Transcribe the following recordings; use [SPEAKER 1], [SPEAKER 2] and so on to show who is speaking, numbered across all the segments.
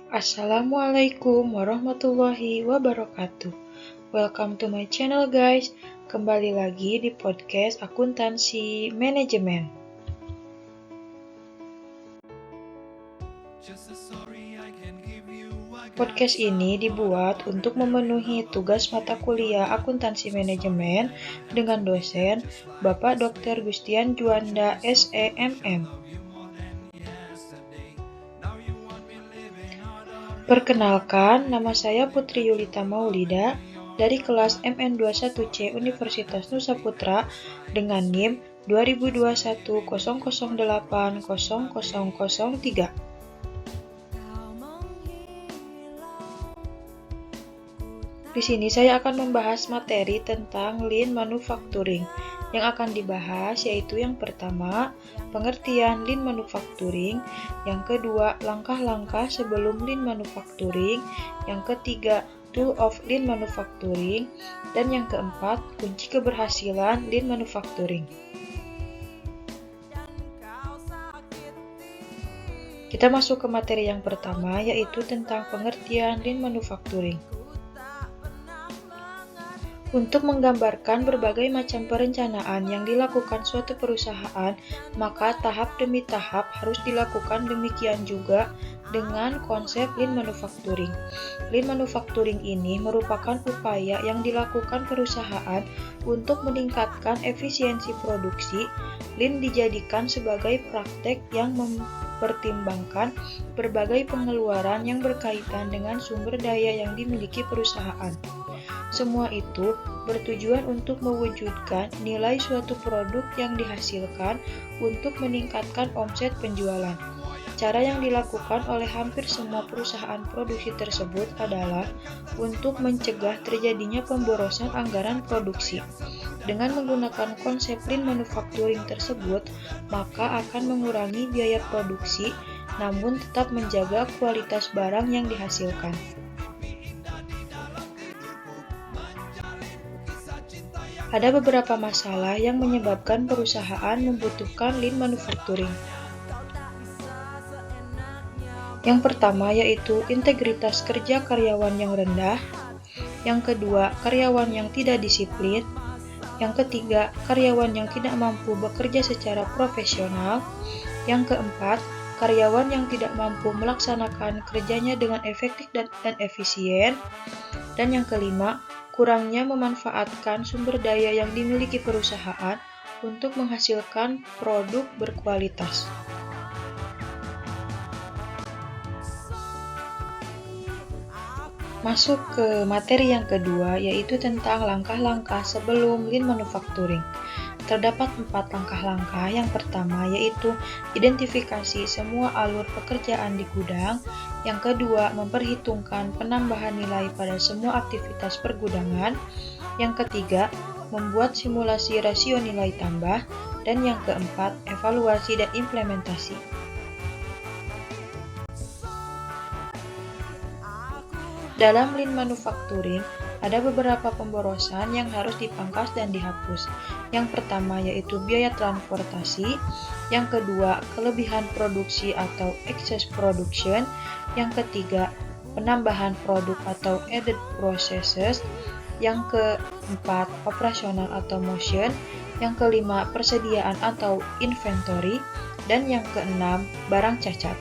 [SPEAKER 1] Assalamualaikum warahmatullahi wabarakatuh. Welcome to my channel guys. Kembali lagi di podcast Akuntansi Manajemen. Podcast ini dibuat untuk memenuhi tugas mata kuliah Akuntansi Manajemen dengan dosen Bapak Dr. Gustian Juanda SEMM. Perkenalkan, nama saya Putri Yulita Maulida dari kelas MN21C Universitas Nusa Putra dengan NIM 2021008003. Di sini saya akan membahas materi tentang Lean Manufacturing. Yang akan dibahas yaitu yang pertama, pengertian Lean Manufacturing, yang kedua, langkah-langkah sebelum Lean Manufacturing, yang ketiga, Tool of Lean Manufacturing, dan yang keempat, kunci keberhasilan Lean Manufacturing. Kita masuk ke materi yang pertama, yaitu tentang pengertian Lean Manufacturing. Untuk menggambarkan berbagai macam perencanaan yang dilakukan suatu perusahaan, maka tahap demi tahap harus dilakukan, demikian juga dengan konsep Lean Manufacturing. Lean Manufacturing ini merupakan upaya yang dilakukan perusahaan untuk meningkatkan efisiensi produksi. Lean dijadikan sebagai praktek yang mempertimbangkan berbagai pengeluaran yang berkaitan dengan sumber daya yang dimiliki perusahaan. Semua itu bertujuan untuk mewujudkan nilai suatu produk yang dihasilkan untuk meningkatkan omset penjualan. Cara yang dilakukan oleh hampir semua perusahaan produksi tersebut adalah untuk mencegah terjadinya pemborosan anggaran produksi. Dengan menggunakan konsep Lean Manufacturing tersebut, maka akan mengurangi biaya produksi, namun tetap menjaga kualitas barang yang dihasilkan. Ada beberapa masalah yang menyebabkan perusahaan membutuhkan Lean Manufacturing. Yang pertama yaitu integritas kerja karyawan yang rendah. Yang kedua, karyawan yang tidak disiplin. Yang ketiga, karyawan yang tidak mampu bekerja secara profesional. Yang keempat, karyawan yang tidak mampu melaksanakan kerjanya dengan efektif dan efisien. Dan yang kelima, kurangnya memanfaatkan sumber daya yang dimiliki perusahaan untuk menghasilkan produk berkualitas. Masuk ke materi yang kedua, yaitu tentang langkah-langkah sebelum Lean Manufacturing. Terdapat 4 langkah-langkah. Yang pertama yaitu identifikasi semua alur pekerjaan di gudang. Yang kedua, memperhitungkan penambahan nilai pada semua aktivitas pergudangan. Yang ketiga, membuat simulasi rasio nilai tambah. Dan yang keempat, evaluasi dan implementasi. Dalam Lean Manufacturing, ada beberapa pemborosan yang harus dipangkas dan dihapus. Yang pertama yaitu biaya transportasi, yang kedua kelebihan produksi atau excess production, yang ketiga penambahan produk atau added processes, yang keempat operational automation, yang kelima persediaan atau inventory, dan yang keenam barang cacat.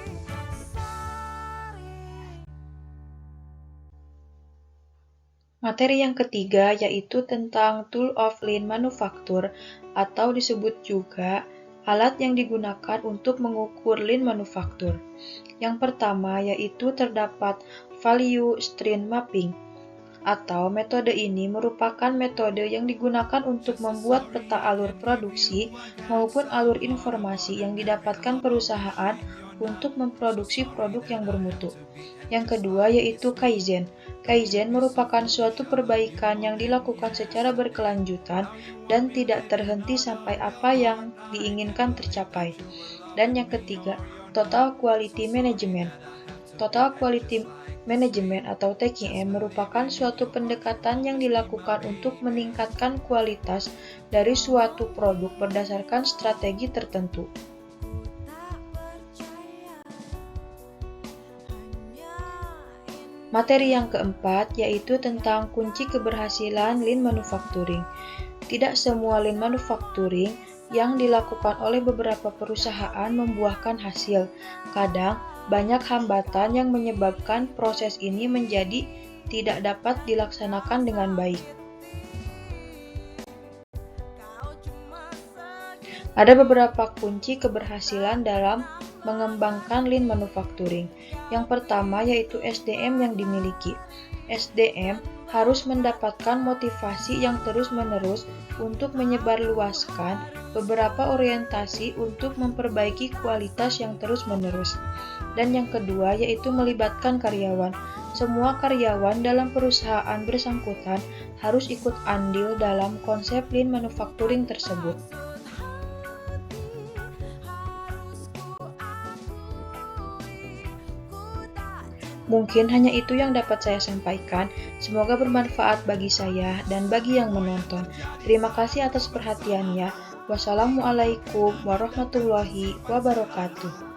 [SPEAKER 1] Materi yang ketiga yaitu tentang Tool of Lean Manufacture atau disebut juga alat yang digunakan untuk mengukur Lean Manufacture. Yang pertama yaitu terdapat Value Stream Mapping, atau metode ini merupakan metode yang digunakan untuk membuat peta alur produksi maupun alur informasi yang didapatkan perusahaan untuk memproduksi produk yang bermutu. Yang kedua yaitu Kaizen. Kaizen merupakan suatu perbaikan yang dilakukan secara berkelanjutan dan tidak terhenti sampai apa yang diinginkan tercapai. Dan yang ketiga, Total Quality Management. Total Quality Management atau TQM merupakan suatu pendekatan yang dilakukan untuk meningkatkan kualitas dari suatu produk berdasarkan strategi tertentu. Materi yang keempat yaitu tentang kunci keberhasilan Lean Manufacturing. Tidak semua Lean Manufacturing yang dilakukan oleh beberapa perusahaan membuahkan hasil. Kadang, banyak hambatan yang menyebabkan proses ini menjadi tidak dapat dilaksanakan dengan baik. Ada beberapa kunci keberhasilan dalam mengembangkan Lean Manufacturing. Yang pertama yaitu SDM yang dimiliki. SDM harus mendapatkan motivasi yang terus-menerus untuk menyebarluaskan beberapa orientasi untuk memperbaiki kualitas yang terus-menerus. Dan yang kedua yaitu melibatkan karyawan. Semua karyawan dalam perusahaan bersangkutan harus ikut andil dalam konsep Lean Manufacturing tersebut. Mungkin hanya itu yang dapat saya sampaikan. Semoga bermanfaat bagi saya dan bagi yang menonton. Terima kasih atas perhatiannya. Wassalamualaikum warahmatullahi wabarakatuh.